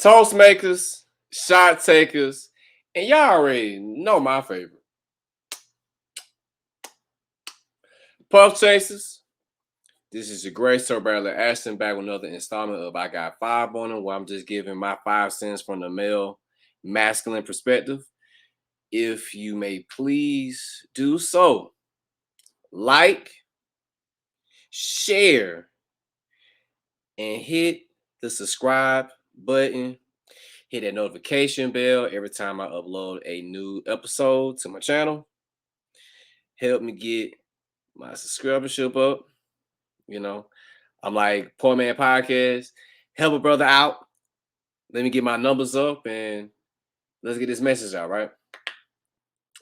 Toast makers, shot takers, and y'all already know my favorite. Puff chasers. This is your Grace Sir Bradley Ashton back with another installment of I Got Five on Them, where I'm just giving my 5 cents from the male masculine perspective. If you may please do so, like, share, and hit the subscribe button. Hit that notification bell every time I upload a new episode to my channel. Help me get my subscribership up. You know, I'm like Poor Man Podcast. Help a brother out. Let me get my numbers up and let's get this message out, right?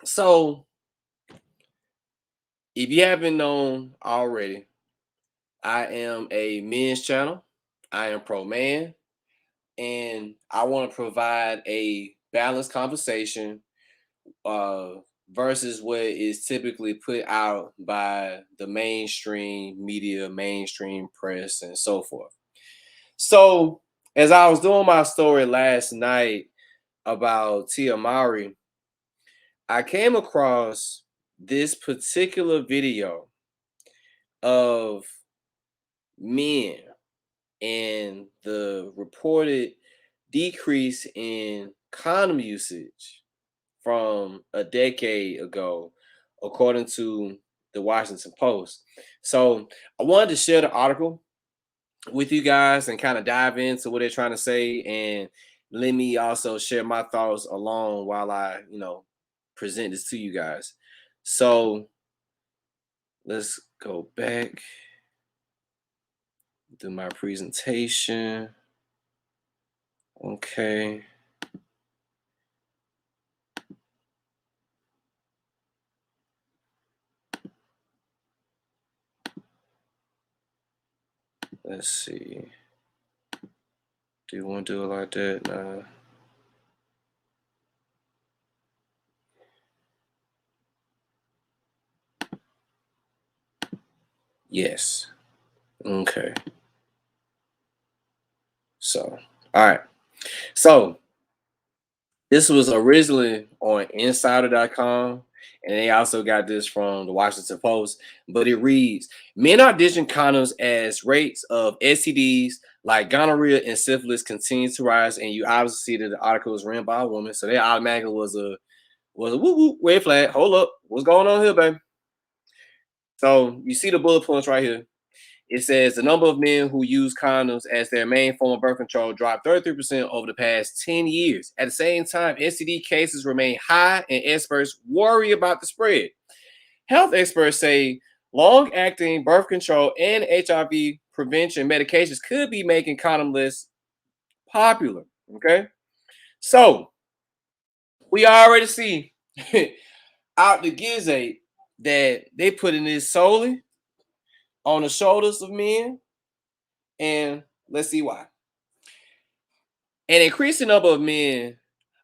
So, if you haven't known already, I am a men's channel. I am pro man, and I want to provide a balanced conversation uh, versus what is typically put out by the mainstream media, mainstream press, and so forth. So, as I was doing my story last night about Tia Mowry, I came across this particular video of men and the reported decrease in condom usage from a decade ago, according to the Washington Post. So I wanted to share the article with you guys and kind of dive into what they're trying to say, and let me also share my thoughts along while I, present this to you guys. So let's go back to my presentation. Okay. Let's see. Do you want to do it like that? Nah. Yes. Okay. So, all right. So, this was originally on insider.com, and they also got this from the Washington Post. But it reads: Men are ditching condoms as rates of STDs like gonorrhea and syphilis continue to rise. And you obviously see that the article was written by a woman, so that automatically was a woo woo red flag. Hold up, what's going on here, baby? So you see the bullet points right here. It says the number of men who use condoms as their main form of birth control dropped 33% over the past 10 years. At the same time, STD cases remain high and experts worry about the spread. Health experts say long acting birth control and HIV prevention medications could be making condom less popular. Okay. So we already see out the gizate that they putting this solely on the shoulders of men, and let's see why. An increasing number of men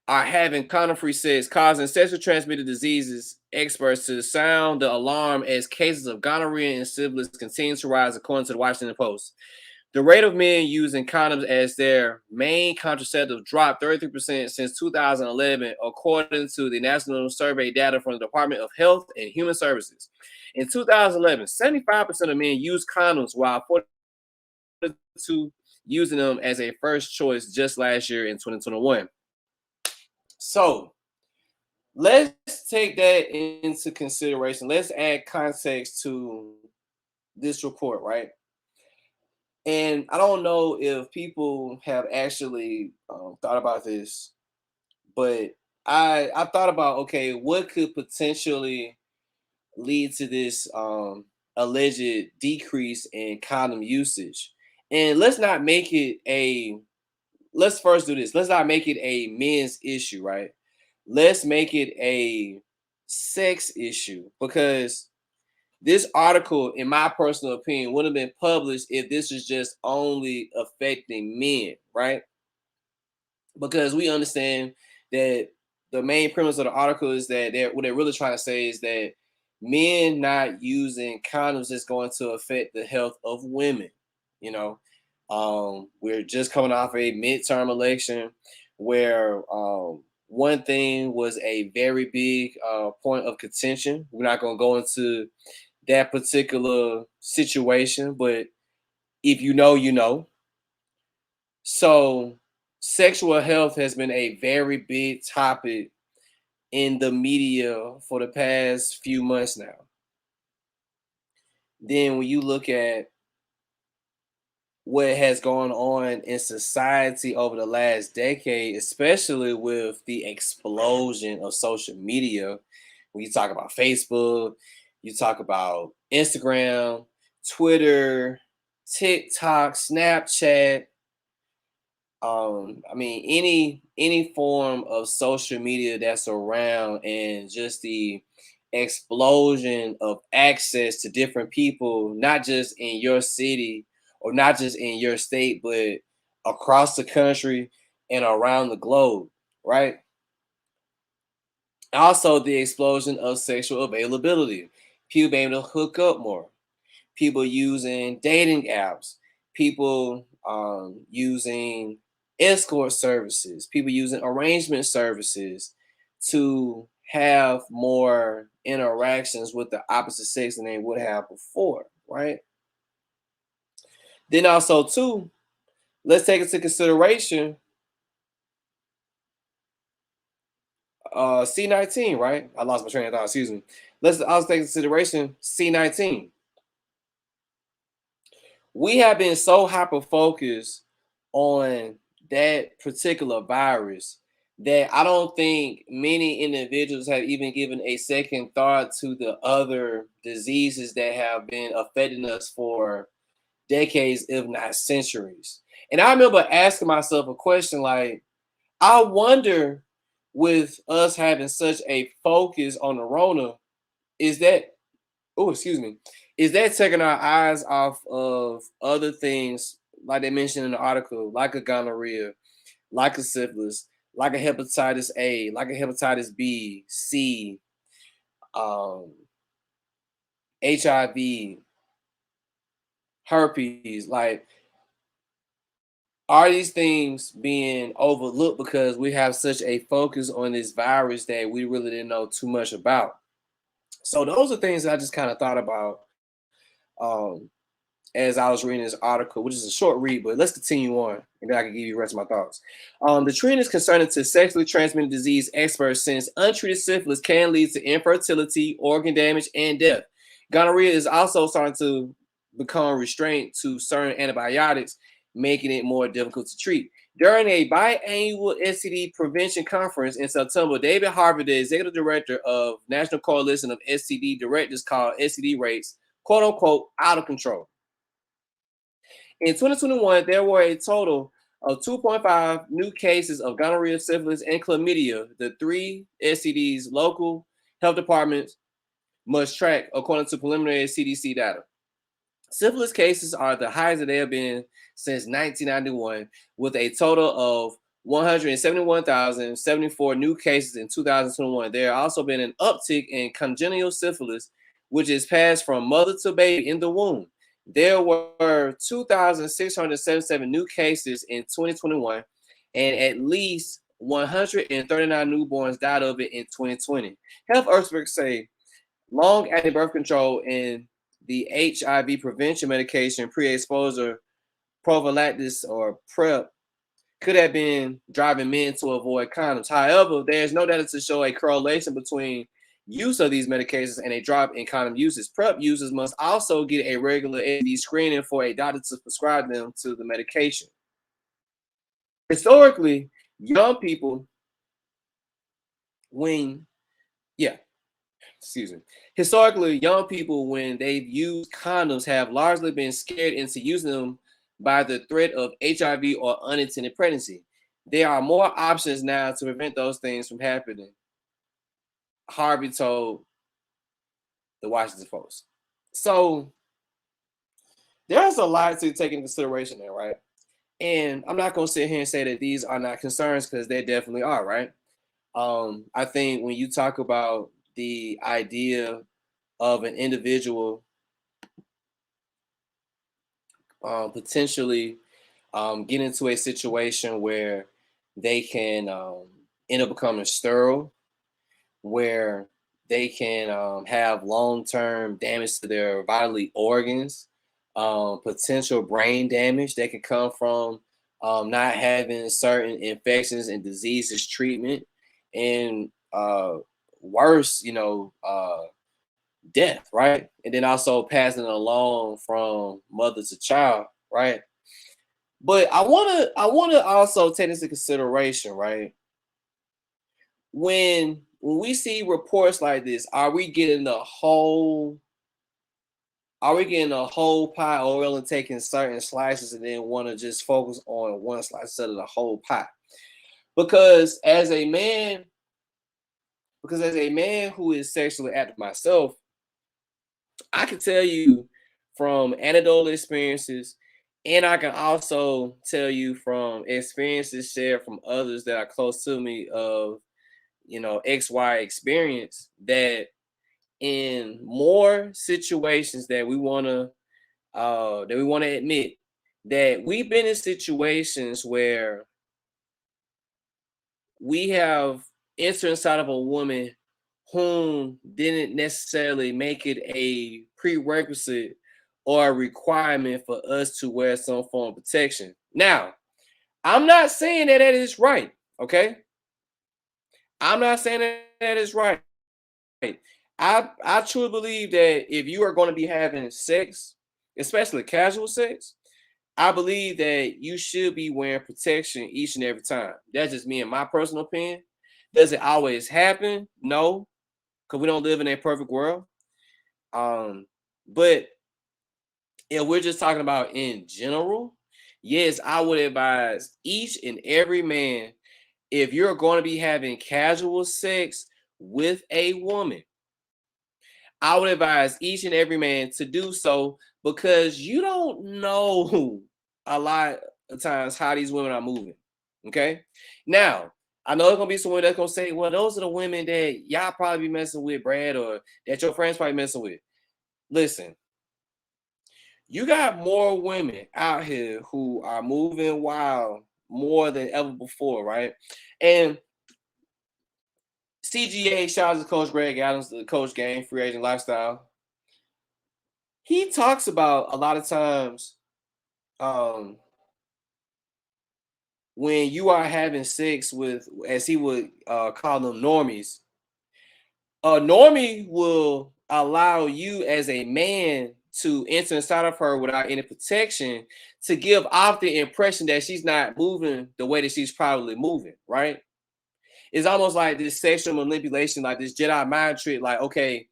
are having condom-free sex, causing sexually transmitted diseases. Experts to sound the alarm as cases of gonorrhea and syphilis continue to rise, according to the Washington Post. The rate of men using condoms as their main contraceptive dropped 33% since 2011, according to the National Survey data from the Department of Health and Human Services. In 2011, 75% of men used condoms, while 42% using them as a first choice just last year in 2021. So let's take that into consideration. Let's add context to this report, right? And I don't know if people have actually thought about this, but I thought about, okay, what could potentially lead to this alleged decrease in condom usage? And let's first do this. Let's not make it a men's issue, right? Let's make it a sex issue, because this article, in my personal opinion, would have been published if this was just only affecting men, right? Because we understand that the main premise of the article is that what they're really trying to say is that men not using condoms is going to affect the health of women, you know. We're just coming off a midterm election where one thing was a very big point of contention. We're not going to go into that particular situation, but if you know, you know. So, sexual health has been a very big topic in the media for the past few months now. Then, when you look at what has gone on in society over the last decade, especially with the explosion of social media, when you talk about Facebook, you talk about Instagram, Twitter, TikTok, Snapchat, I mean any form of social media that's around, and just the explosion of access to different people, not just in your city or not just in your state, but across the country and around the globe, right? Also, the explosion of sexual availability, people being able to hook up more, people using dating apps, people using escort services, people using arrangement services to have more interactions with the opposite sex than they would have before, right? Then also too, let's take into consideration C19, right? I lost my train of thought, excuse me. Let's also take into consideration C19. We have been so hyper focused on that particular virus that I don't think many individuals have even given a second thought to the other diseases that have been affecting us for decades, if not centuries. And I remember asking myself a question like, I wonder, with us having such a focus on the Rona, is that, oh, excuse me, is that taking our eyes off of other things, like they mentioned in the article, like a gonorrhea, like a syphilis, like a hepatitis A, like a hepatitis B, C, um, HIV, herpes? Like, are these things being overlooked because we have such a focus on this virus that we really didn't know too much about? So those are things that I just kind of thought about um, as I was reading this article, which is a short read, but let's continue on, and then I can give you the rest of my thoughts. The trend is concerning to sexually transmitted disease experts, since untreated syphilis can lead to infertility, organ damage, and death. Gonorrhea is also starting to become restrained to certain antibiotics, making it more difficult to treat. During a biannual STD prevention conference in September, David Harvey, the executive director of National Coalition of STD Directors, called STD rates, quote unquote, out of control. In 2021, there were a total of 2.5 new cases of gonorrhea, syphilis, and chlamydia, the three STDs local health departments must track according to preliminary CDC data. Syphilis cases are the highest that they have been since 1991, with a total of 171,074 new cases in 2021. There has also been an uptick in congenital syphilis, which is passed from mother to baby in the womb. There were 2,677 new cases in 2021, and at least 139 newborns died of it in 2020. Health experts say long-acting birth control and the HIV prevention medication pre-exposure prophylaxis, or PrEP, could have been driving men to avoid condoms. However, there's no data to show a correlation between use of these medications and a drop in condom uses. PrEP users must also get a regular STD screening for a doctor to prescribe them to the medication. Historically, young people, when, yeah, excuse me. Historically, young people, when they've used condoms, have largely been scared into using them by the threat of HIV or unintended pregnancy. There are more options now to prevent those things from happening, Harvey told the Washington Post. So there's a lot to take into consideration there, right? And I'm not going to sit here and say that these are not concerns, because they definitely are, right? I think when you talk about the idea of an individual potentially get into a situation where they can end up becoming sterile, where they can have long-term damage to their bodily organs, potential brain damage that can come from not having certain infections and diseases treatment, and worse, death, right? And then also passing along from mother to child, right? But I wanna also take this into consideration, right? When we see reports like this, are we getting a whole pie, or we only taking certain slices and then want to just focus on one slice instead of the whole pie? Because as a man, because as a man who is sexually active myself, I can tell you from anecdotal experiences, and I can also tell you from experiences shared from others that are close to me of XY experience, that in more situations that we want to admit, that we've been in situations where we have entered inside of a woman whom didn't necessarily make it a prerequisite or a requirement for us to wear some form of protection. Now, I'm not saying that that is right, okay? I'm not saying that that is right. I truly believe that if you are going to be having sex, especially casual sex, I believe that you should be wearing protection each and every time. That's just me and my personal opinion. Does it always happen? No, because we don't live in a perfect world. Um, but if we're just talking about in general, yes, I would advise each and every man, if you're going to be having casual sex with a woman, I would advise each and every man to do so, because you don't know a lot of times how these women are moving. Okay. Now, I know there's gonna be someone that's gonna say, well, those are the women that y'all probably be messing with, Brad, or that your friends probably messing with. Listen, you got more women out here who are moving wild more than ever before, right? And CGA, shout out to Coach Greg Adams, the Coach Game, Free Agent Lifestyle. He talks about a lot of times, um, when you are having sex with, as he would call them, normies. A normie will allow you as a man to enter inside of her without any protection, to give off the impression that she's not moving the way that she's probably moving, right? It's almost like this sexual manipulation, like this Jedi mind trick. Like, okay,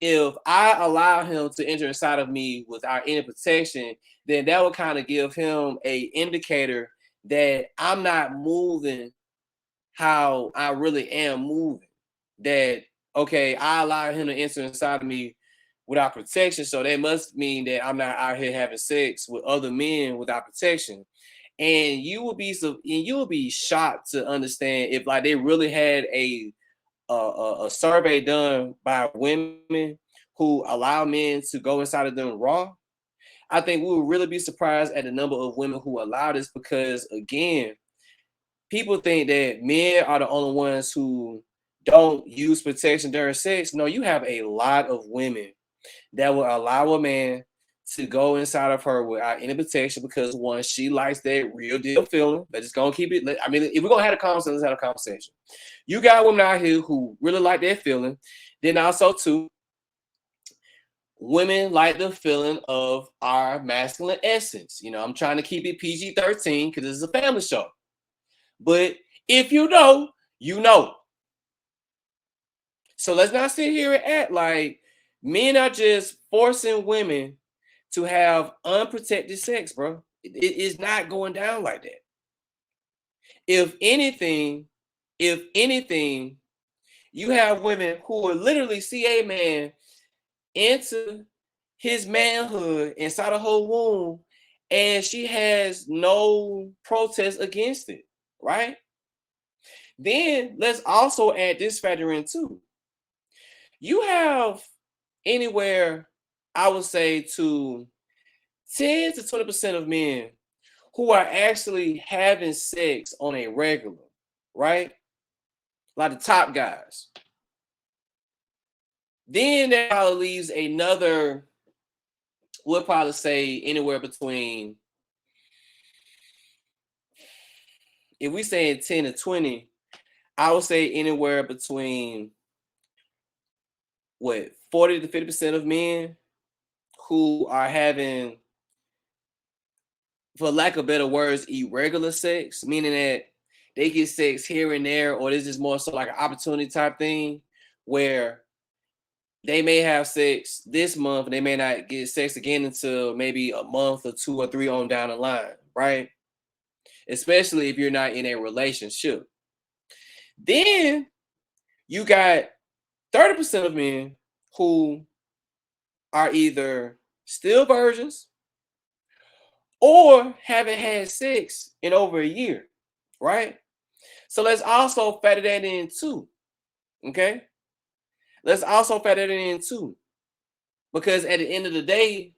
if I allow him to enter inside of me without any protection, then that will kind of give him a indicator that I'm not moving how I really am moving. That, okay, I allow him to enter inside of me without protection, so that must mean that I'm not out here having sex with other men without protection. And you will be shocked to understand if, like, they really had a survey done by women who allow men to go inside of them raw. I think we would really be surprised at the number of women who allow this, because again, people think that men are the only ones who don't use protection during sex. No, you have a lot of women that will allow a man to go inside of her without any protection, because one, she likes that real deal feeling. But it's gonna keep it. I mean, if we're gonna have a conversation, let's have a conversation. You got women out here who really like that feeling. Then also too, women like the feeling of our masculine essence. I'm trying to keep it PG-13 because it's a family show. But if you know, you know. So let's not sit here and act like men are just forcing women to have unprotected sex, bro. It is not going down like that. If anything, if anything, you have women who will literally see a man into his manhood inside of her womb, and she has no protest against it, right? Then let's also add this factor in too. You have anywhere, I would say, to 10 to 20% of men who are actually having sex on a regular, right? Like the top guys. Then that probably leaves another, we'll probably say anywhere between, if we say 10 to 20, I would say anywhere between what 40 to 50% of men who are having, for lack of better words, irregular sex, meaning that they get sex here and there, or this is more so like an opportunity type thing where they may have sex this month and they may not get sex again until maybe a month or 2 or 3 on down the line, right? Especially if you're not in a relationship. Then you got 30% of men who are either still virgins or haven't had sex in over a year, right? So let's also factor that in too. Okay. Let's also factor that in too. Because at the end of the day,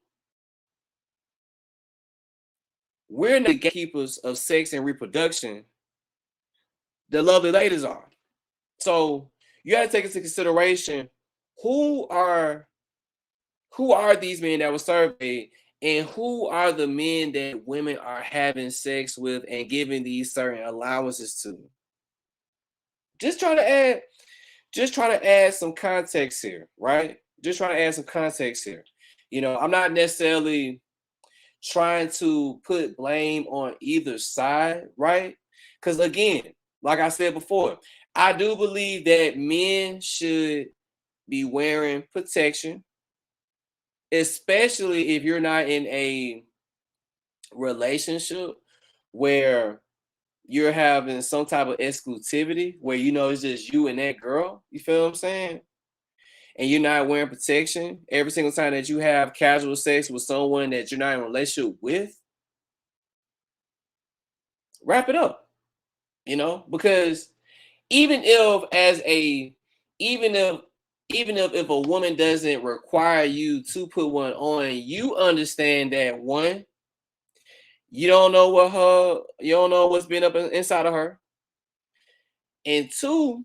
we're not the gatekeepers of sex and reproduction. The lovely ladies are. So you have to take into consideration who are these men that were surveyed, and who are the men that women are having sex with and giving these certain allowances to. Just trying to add, some context here, right? Just trying to add some context here. I'm not necessarily trying to put blame on either side, right? Because again, like I said before, I do believe that men should be wearing protection, especially if you're not in a relationship where you're having some type of exclusivity where it's just you and that girl. You feel what I'm saying? And you're not wearing protection every single time that you have casual sex with someone that you're not in a relationship with. Wrap it up, because even if as a even if a woman doesn't require you to put one on, you understand that one, you don't know what's been up inside of her, and two,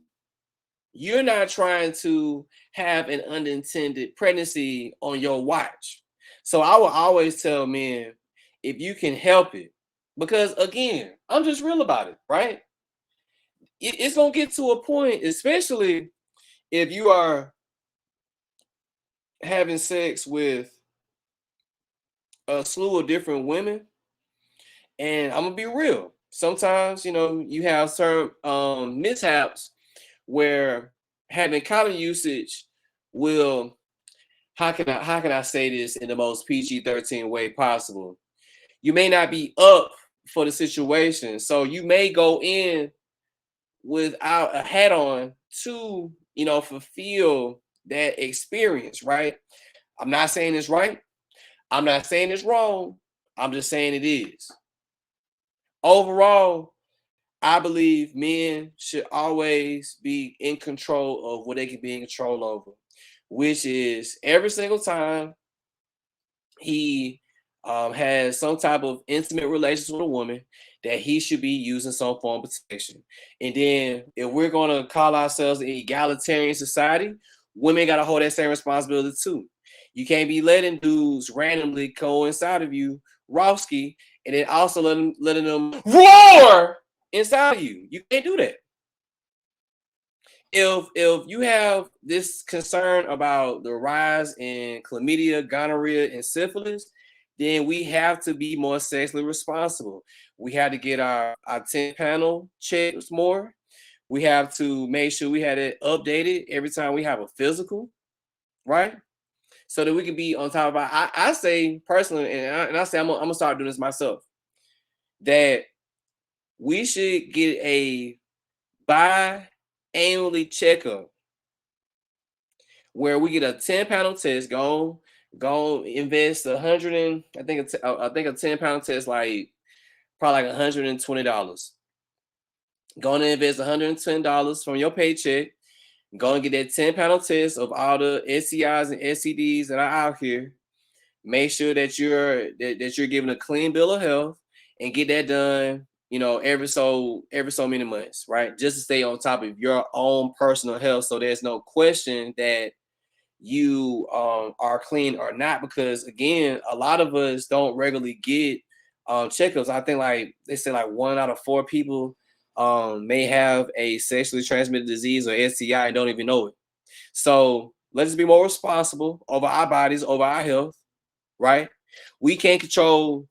you're not trying to have an unintended pregnancy on your watch. So I will always tell men, if you can help it, because again, I'm just real about it, right? It's gonna get to a point, especially if you are having sex with a slew of different women. And I'm gonna be real. Sometimes, you have certain mishaps where having condom usage will, how can I say this in the most PG-13 way possible? You may not be up for the situation, so you may go in without a hat on to, fulfill that experience, right? I'm not saying it's right. I'm not saying it's wrong. I'm just saying it is. Overall, I believe men should always be in control of what they can be in control over, which is every single time he has some type of intimate relations with a woman, that he should be using some form of protection. And then, if we're going to call ourselves an egalitarian society, women got to hold that same responsibility too. You can't be letting dudes randomly go inside of you, Rowski, and then also letting them roar inside of you. You can't do that. If you have this concern about the rise in chlamydia, gonorrhea, and syphilis, then we have to be more sexually responsible. We have to get our 10 panel checks more. We have to make sure we had it updated every time we have a physical, right? So that we can be on top of our. I say personally, and I say I'm gonna start doing this myself, that we should get a bi-annually checkup where we get a 10 panel test. Go invest 100 and I think a 10 panel test like probably like $120. Going to invest $110 from your paycheck. Go and get that 10 panel test of all the STIs and STDs that are out here. Make sure that you're giving a clean bill of health, and get that done, you know, every so many months, right? Just to stay on top of your own personal health, so there's no question that you are clean or not. Because again, a lot of us don't regularly get checkups. I think like they say like 1 out of 4 people may have a sexually transmitted disease or STI and don't even know it. So let's be more responsible over our bodies, over our health, right? We can't control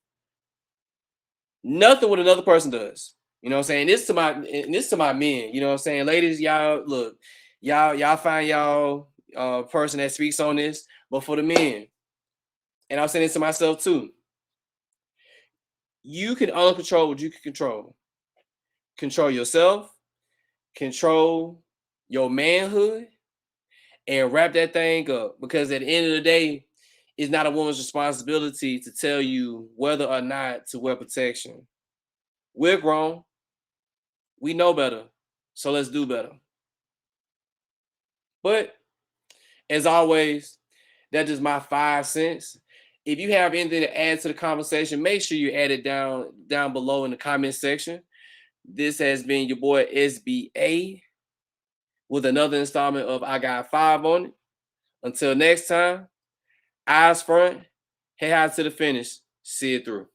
nothing what another person does. You know what I'm saying? This to my men, you know what I'm saying? Ladies, y'all look, y'all find y'all person that speaks on this, but for the men, and I'm saying this to myself too, you can only control what you can control. Control yourself, control your manhood, and wrap that thing up. Because at the end of the day, it's not a woman's responsibility to tell you whether or not to wear protection. We're grown, we know better, so let's do better. But as always, that's just my 5 cents. If you have anything to add to the conversation, make sure you add it down below in the comment section. This has been your boy SBA with another installment of I Got Five on It. Until next time, eyes front, head high to the finish, see it through.